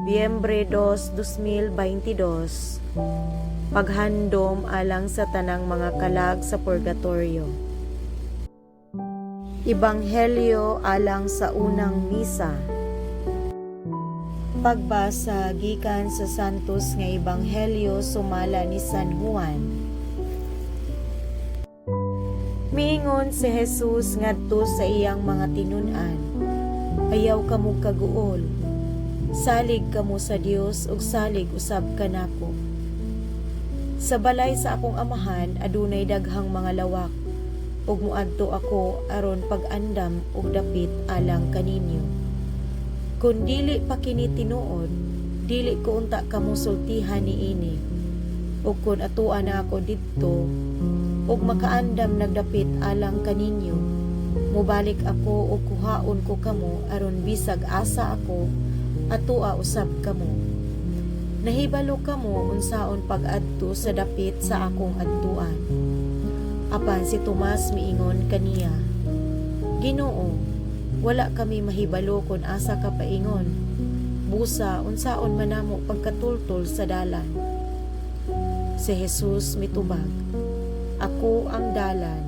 Nobyembre 2, 2022. Paghandom alang sa tanang mga kalag sa purgatorio. Ebanghelyo alang sa unang misa. Pagbasa gikan sa santos nga ebanghelyo sumala ni San Juan. Miingon si Jesus ngadto sa iyang mga tinun-an, ayaw kamo kaguol, salig kamo sa Dios ug salig usab kanako. Sa balay sa akong amahan adunay daghang mga lawak, ug muadto ako aron pag-andam og dapit alang kaninyo. Kun dili pa kini tinuod, dili ko unta kamo sultihan niini. Ug kun atuwa na ako didto ug makaandam nagdapit alang kaninyo, mubalik ako ug kuhaon ko kamo aron bisag asa ako atua usab kamo. Nahibalo kamo unsaon pag-adto sa dapit sa akong adtuan. Apan si Tomas miingon kaniya, Ginoo, wala kami mahibalo kun asa ka paingon. Busa unsaon man namo pagkatultol sa dalan. Si Jesus mitubag, Ako ang dalan,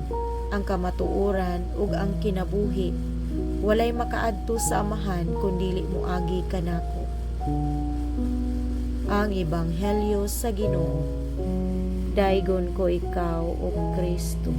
ang kamatuoran ug ang kinabuhi. Walay makaadto sa amahan kun dili moagi kanako. Ang ebanghelyo sa Ginoo. Daygon ko ikaw, O Kristo.